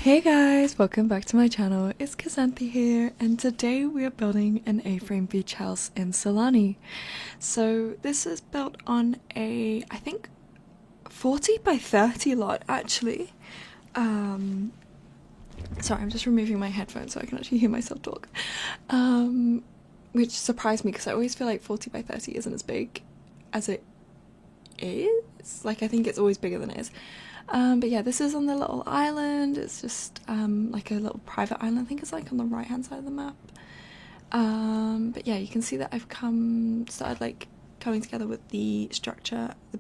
Hey guys, welcome back to my channel. It's Kazanthe here, and today we are building an A-frame beach house in Sulani. So this is built on a, I think, 40 by 30 lot actually. Sorry, I'm just removing my headphones so I can actually hear myself talk. Which surprised me because I always feel like 40 by 30 isn't as big as it is. Like, I think it's always bigger than it is. But yeah, this is on the little island. It's just like a little private island. I think it's like on the right hand side of the map. But yeah, you can see that I've started like coming together with the structure, the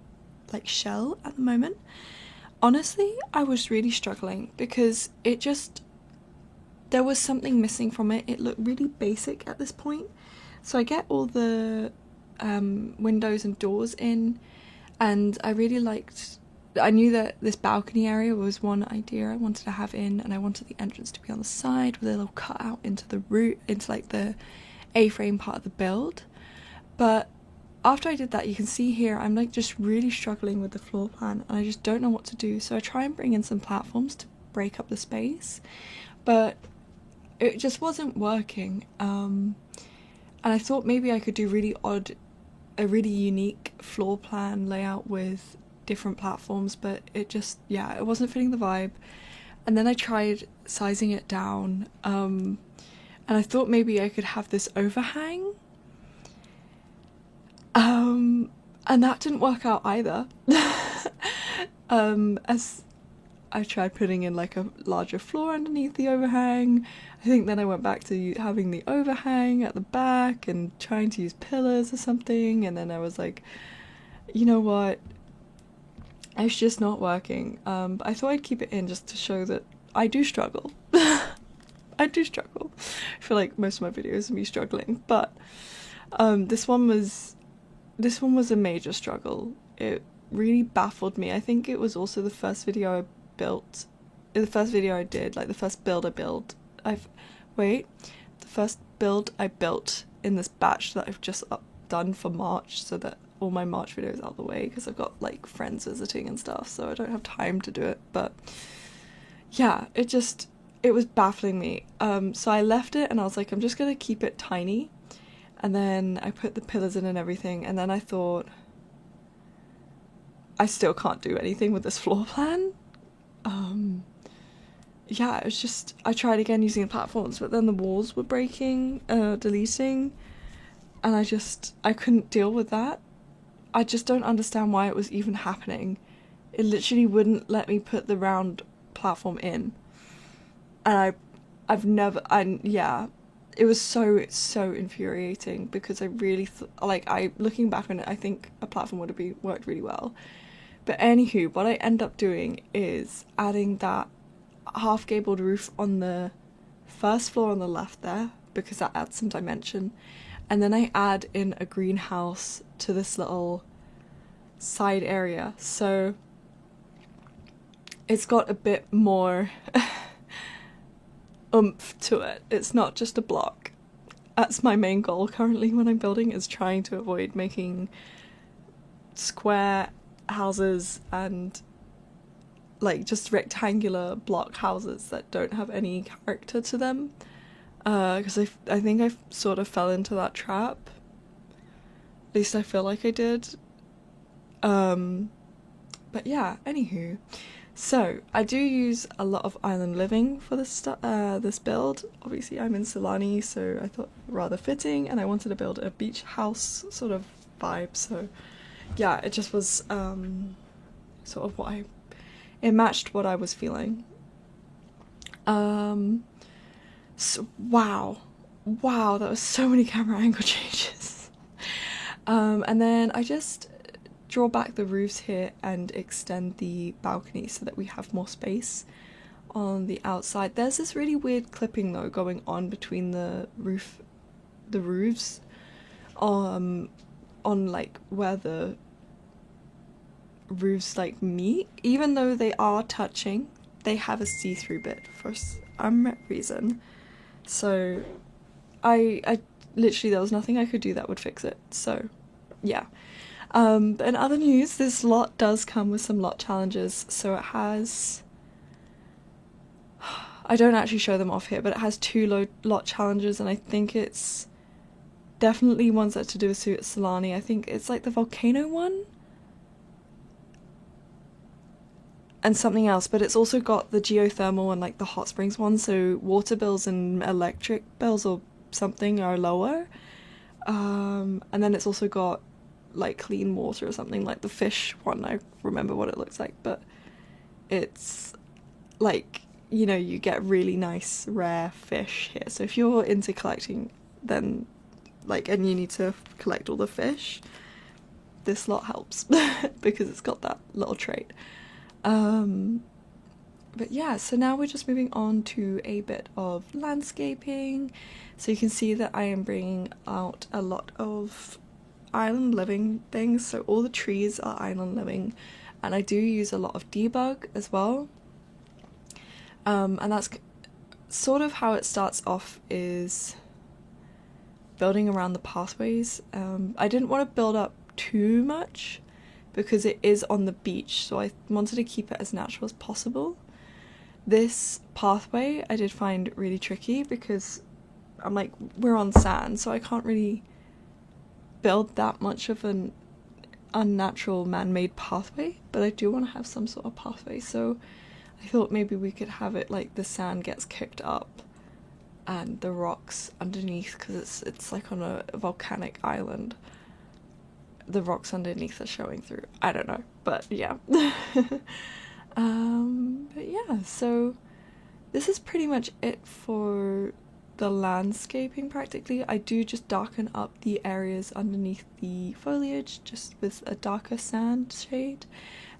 like shell at the moment. Honestly, I was really struggling because there was something missing from it. It looked really basic at this point. So I get all the windows and doors in, and I knew that this balcony area was one idea I wanted to have in, and I wanted the entrance to be on the side with a little cutout into the into like the A-frame part of the build. But after I did that, you can see here I'm like just really struggling with the floor plan, and I just don't know what to do. So I try and bring in some platforms to break up the space, but it just wasn't working. And I thought maybe I could do a really unique floor plan layout with different platforms, but it wasn't fitting the vibe. And then I tried sizing it down, and I thought maybe I could have this overhang, and that didn't work out either. As I tried putting in like a larger floor underneath the overhang. I think then I went back to having the overhang at the back and trying to use pillars or something, and then I was like, you know what, it's just not working. But I thought I'd keep it in just to show that I do struggle. I do struggle. I feel like most of my videos are me struggling, but this one was a major struggle. It really baffled me. I think it was also the first video I did, like the first build I built. The first build I built in this batch that I've just done for March, so that all my March videos out of the way, because I've got like friends visiting and stuff, so I don't have time to do it. But yeah, it was baffling me. So I left it and I was like, I'm just gonna keep it tiny, and then I put the pillars in and everything, and then I thought, I still can't do anything with this floor plan. Yeah, it was just, I tried again using the platforms, but then the walls were breaking, deleting, and I couldn't deal with that. I just don't understand why it was even happening. It literally wouldn't let me put the round platform in. And it was so infuriating, because I really looking back on it, I think a platform would have worked really well. But anywho, what I end up doing is adding that half gabled roof on the first floor on the left there, because that adds some dimension. And then I add in a greenhouse to this little side area, so it's got a bit more oomph to it. It's not just a block. That's my main goal currently when I'm building, is trying to avoid making square houses and like just rectangular block houses that don't have any character to them, because I think I sort of fell into that trap. At least I feel like I did. But yeah, anywho, so I do use a lot of island living for this build. Obviously I'm in Sulani, so I thought rather fitting, and I wanted to build a beach house sort of vibe, so yeah, it just was sort of it matched what I was feeling. So wow, that was so many camera angle changes. And then I just draw back the roofs here and extend the balcony so that we have more space on the outside. There's this really weird clipping though going on between the roofs, on like where the roofs like meet. Even though they are touching, they have a see-through bit for some reason. So I literally, there was nothing I could do that would fix it, so yeah. But in other news, this lot does come with some lot challenges. So it has I don't actually show them off here, but it has 2 lot challenges, and I think it's definitely ones that are to do with Sulani. I think it's like the volcano one and something else, but it's also got the geothermal and like the hot springs one, so water bills and electric bills or something are lower. And then it's also got like clean water or something, like the fish one. I remember what it looks like, but it's like, you know, you get really nice rare fish here. So if you're into collecting, then like, and you need to collect all the fish, this lot helps because it's got that little trait. But yeah, so now we're just moving on to a bit of landscaping. So you can see that I am bringing out a lot of island living things. So all the trees are island living, and I do use a lot of debug as well. And that's sort of how it starts off, is building around the pathways. I didn't want to build up too much because it is on the beach, so I wanted to keep it as natural as possible. This pathway I did find really tricky because I'm like, we're on sand, so I can't really build that much of an unnatural man-made pathway, but I do want to have some sort of pathway, so I thought maybe we could have it like the sand gets kicked up and the rocks underneath, because it's like on a volcanic island. The rocks underneath are showing through. I don't know, but yeah. But yeah, so this is pretty much it for the landscaping practically. I do just darken up the areas underneath the foliage just with a darker sand shade,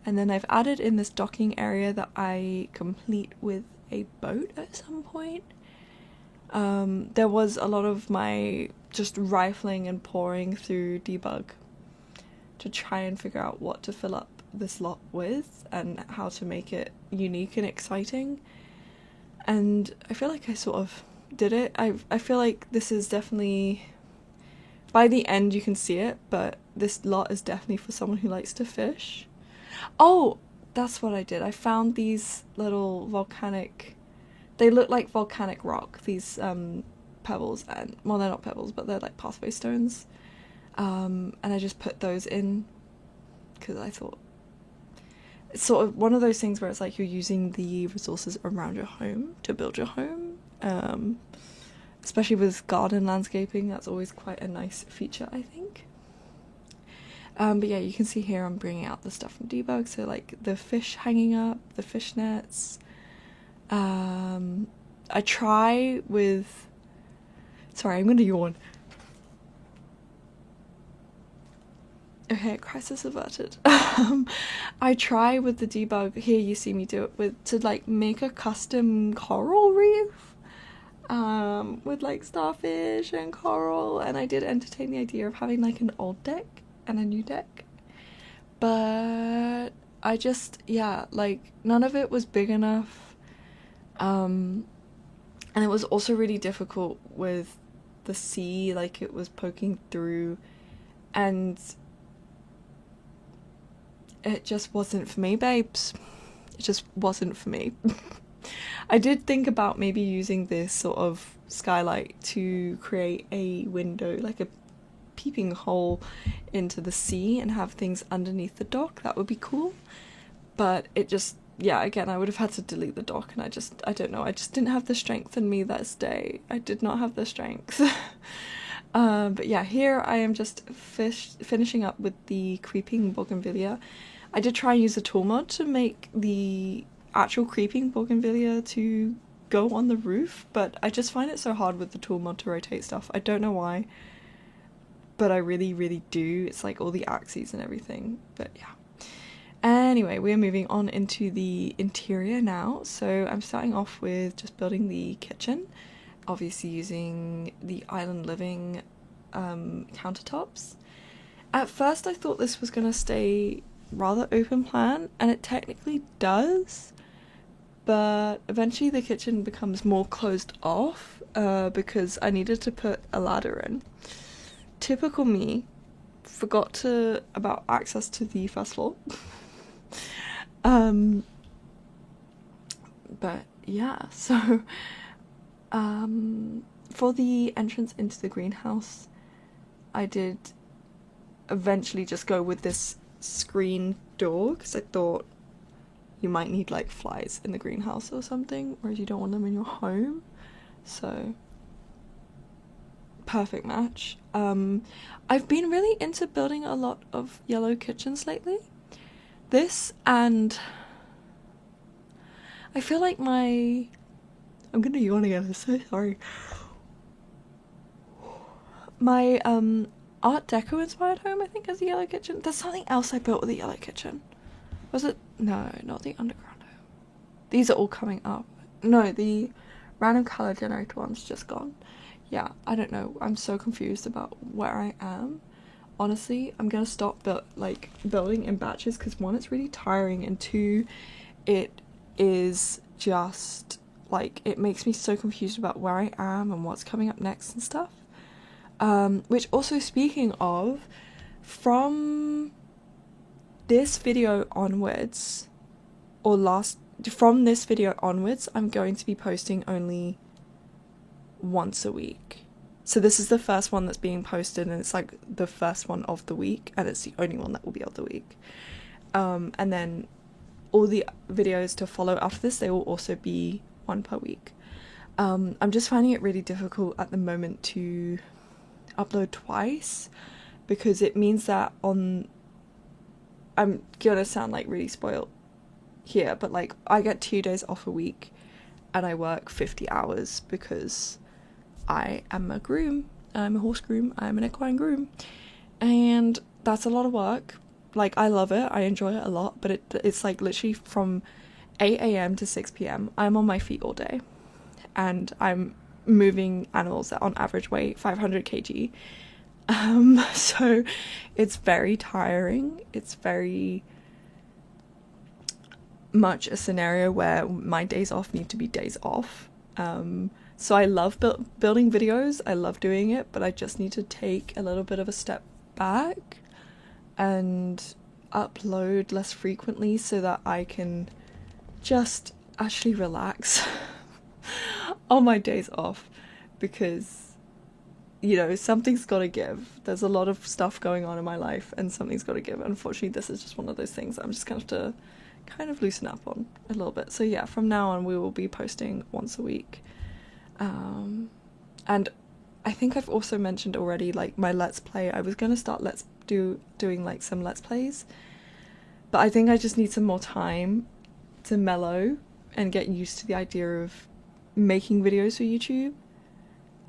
and then I've added in this docking area that I complete with a boat at some point. There was a lot of my just rifling and pouring through debug to try and figure out what to fill up this lot with and how to make it unique and exciting, and I feel like I sort of did it. I feel like this is definitely, by the end you can see it, but this lot is definitely for someone who likes to fish. Oh, that's what I did. I found these little volcanic, they look like volcanic rock, these pebbles, and well, they're not pebbles, but they're like pathway stones, and I just put those in because I thought it's sort of one of those things where it's like you're using the resources around your home to build your home, especially with garden landscaping. That's always quite a nice feature, I think. But yeah, you can see here I'm bringing out the stuff from debug, so like the fish hanging up, the fish nets. I try with, sorry, I'm gonna yawn. Okay, crisis averted. I try with the debug, here you see me do it with, to like make a custom coral reef, with like starfish and coral, and I did entertain the idea of having like an old deck and a new deck, but I just, yeah, like none of it was big enough, and it was also really difficult with the sea, like it was poking through, and it just wasn't for me, babes. It just wasn't for me. I did think about maybe using this sort of skylight to create a window, like a peeping hole into the sea, and have things underneath the dock. That would be cool. But it just, yeah, again, I would have had to delete the dock, and I don't know, I just didn't have the strength in me that day. I did not have the strength. But yeah, here I am just finishing up with the creeping bougainvillea. I did try and use a tool mod to make the actual creeping bougainvillea to go on the roof, but I just find it so hard with the tool mod to rotate stuff. I don't know why, but I really, really do. It's like all the axes and everything, but yeah. Anyway, we're moving on into the interior now. So I'm starting off with just building the kitchen, obviously using the island living countertops. At first I thought this was going to stay rather open plan, and it technically does, but eventually the kitchen becomes more closed off because I needed to put a ladder in. Typical me, forgot about access to the first floor. But yeah, so for the entrance into the greenhouse, I did eventually just go with this screen door because I thought you might need like flies in the greenhouse or something, whereas you don't want them in your home. So perfect match. I've been really into building a lot of yellow kitchens lately. This, and I feel like I'm gonna yawn again, I'm so sorry. My Art Deco inspired home, I think, is a yellow kitchen. There's something else I built with a yellow kitchen. Was it? No, not the underground home. These are all coming up. No, the random color generator one's just gone. Yeah, I don't know. I'm so confused about where I am. Honestly, I'm gonna stop building in batches because one, it's really tiring, and two, it is just like, it makes me so confused about where I am and what's coming up next and stuff. Which also, speaking of, from this video onwards, from this video onwards, I'm going to be posting only once a week. So this is the first one that's being posted, and it's like the first one of the week, and it's the only one that will be of the week. And then all the videos to follow after this, they will also be one per week. I'm just finding it really difficult at the moment to upload twice, because it means that I'm gonna sound like really spoiled here, but like, I get 2 days off a week and I work 50 hours because I am a groom. I'm a horse groom. I'm an equine groom, and that's a lot of work. Like, I love it, I enjoy it a lot, but it's like literally from 8 a.m. to 6 p.m. I'm on my feet all day, and I'm moving animals that on average weigh 500 kg. So it's very tiring. It's very much a scenario where my days off need to be days off. So I love building videos, I love doing it, but I just need to take a little bit of a step back and upload less frequently so that I can just actually relax on my days off, because, you know, something's got to give. There's a lot of stuff going on in my life and something's got to give. Unfortunately, this is just one of those things that I'm just going to have to kind of loosen up on a little bit. So yeah, from now on we will be posting once a week. And I think I've also mentioned already, like, my Let's Play. I was going to start doing like some Let's Plays, but I think I just need some more time to mellow and get used to the idea of making videos for YouTube,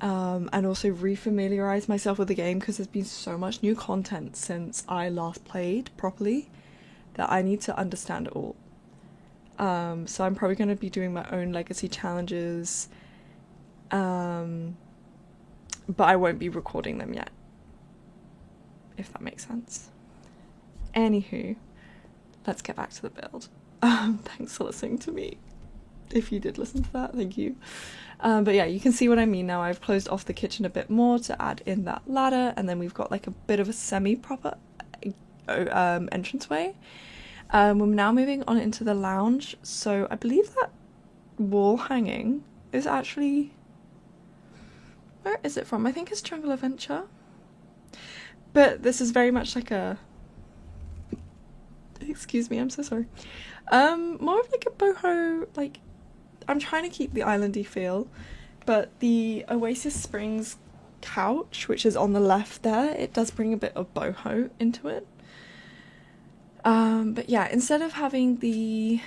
and also refamiliarize myself with the game, because there's been so much new content since I last played properly that I need to understand it all. So I'm probably going to be doing my own legacy challenges, but I won't be recording them yet, if that makes sense. Anywho, let's get back to the build. Thanks for listening to me. If you did listen to that, thank you. But yeah, you can see what I mean now. I've closed off the kitchen a bit more to add in that ladder, and then we've got like a bit of a semi-proper entranceway. We're now moving on into the lounge, so I believe that wall hanging is actually... where is it from? I think it's Jungle Adventure. But this is very much like a... excuse me, I'm so sorry. More of like a boho, like... I'm trying to keep the islandy feel, but the Oasis Springs couch, which is on the left there, it does bring a bit of boho into it. But yeah, instead of having these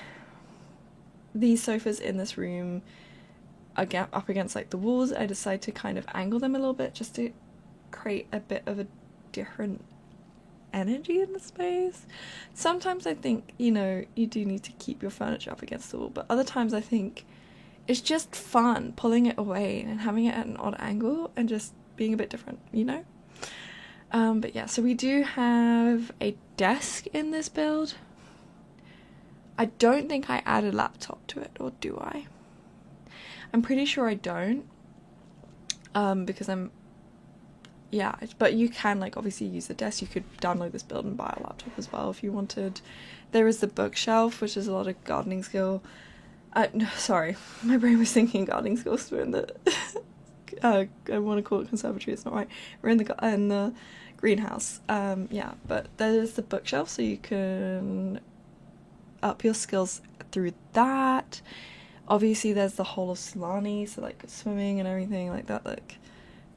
sofas in this room up against like the walls, I decided to kind of angle them a little bit just to create a bit of a different energy in the space. Sometimes I think, you know, you do need to keep your furniture up against the wall, but other times I think it's just fun pulling it away and having it at an odd angle and just being a bit different, you know? But yeah, so we do have a desk in this build. I don't think I add a laptop to it, or do I? I'm pretty sure I don't, because yeah, but you can, like, obviously use the desk. You could download this build and buy a laptop as well if you wanted. There is the bookshelf, which is a lot of gardening skill Sorry, my brain was thinking gardening skills. We're in the I want to call it conservatory, it's not right. We're in the greenhouse. Yeah, but there's the bookshelf, so you can up your skills through that. Obviously there's the whole of Sulani, so like swimming and everything like that, like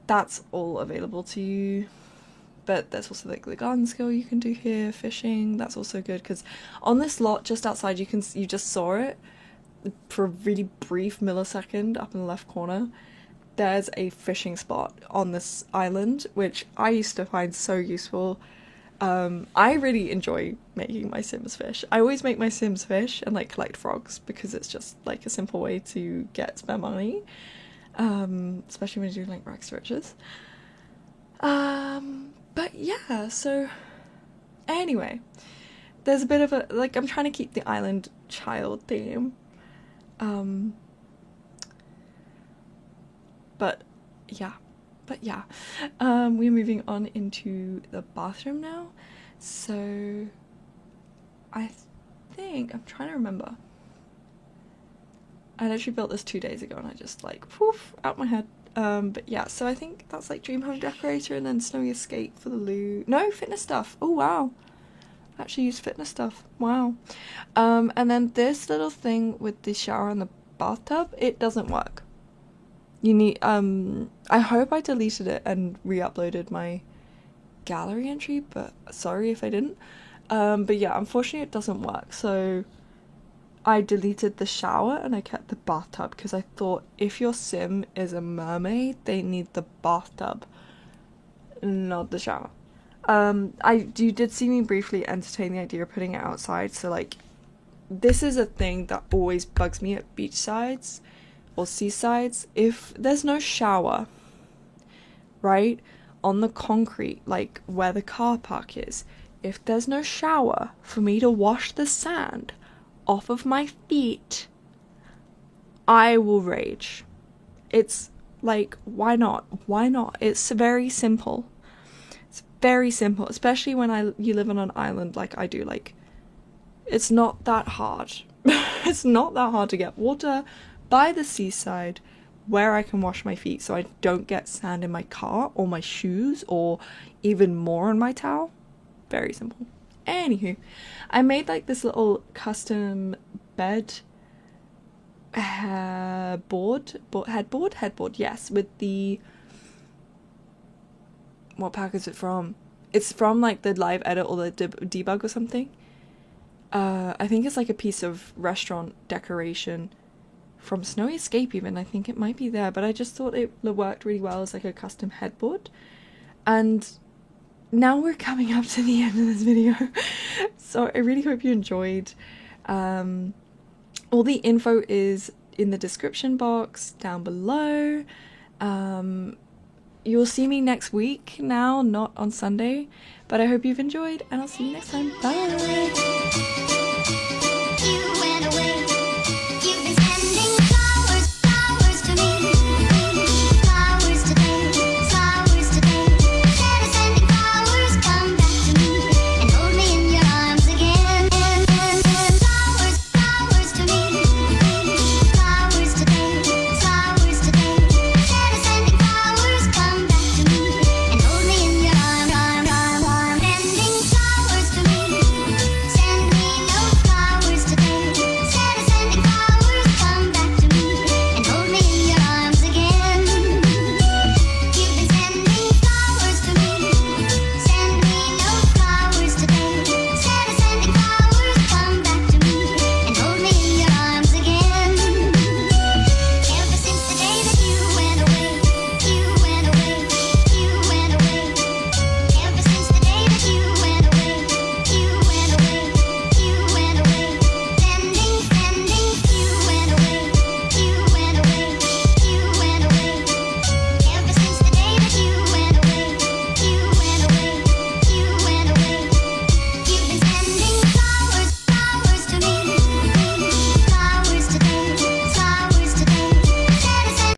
that's all available to you. But there's also like the garden skill you can do here, fishing, that's also good, because on this lot just outside you just saw it for a really brief millisecond up in the left corner. There's a fishing spot on this island, which I used to find so useful. I really enjoy making my Sims fish. I always make my Sims fish and like collect frogs because it's just like a simple way to get spare money, especially when you do like rags to riches. But yeah, so anyway, there's a bit of a, like, I'm trying to keep the island child theme. But yeah, we're moving on into the bathroom now. So I think, I'm trying to remember. I literally built this 2 days ago and I just like, poof, out my head. But yeah, so I think that's like Dream Home Decorator and then Snowy Escape for the loo. No, fitness stuff. Oh wow. I actually used fitness stuff. Wow. And then this little thing with the shower and the bathtub, it doesn't work. You need, I hope I deleted it and re-uploaded my gallery entry, but sorry if I didn't. But yeah, unfortunately it doesn't work, so I deleted the shower and I kept the bathtub because I thought if your sim is a mermaid, they need the bathtub, not the shower. You did see me briefly entertain the idea of putting it outside, so like, this is a thing that always bugs me at beachsides or seasides. If there's no shower, right, on the concrete, like where the car park is, if there's no shower for me to wash the sand off of my feet, I will rage. It's like, why not? Why not? It's very simple. It's very simple, especially when you live on an island like I do. Like, it's not that hard. It's not that hard to get water by the seaside where I can wash my feet so I don't get sand in my car or my shoes or even more on my towel. Very simple. Anywho, I made like this little custom bed headboard, yes, with the, what pack is it from? It's from like the Live Edit or the Debug or something. I think it's like a piece of restaurant decoration from Snowy Escape even. I think it might be there, but I just thought it worked really well as like a custom headboard. And now we're coming up to the end of this video. So I really hope you enjoyed. All the info is in the description box down below. You'll see me next week now, not on Sunday, but I hope you've enjoyed and I'll see you next time. Bye!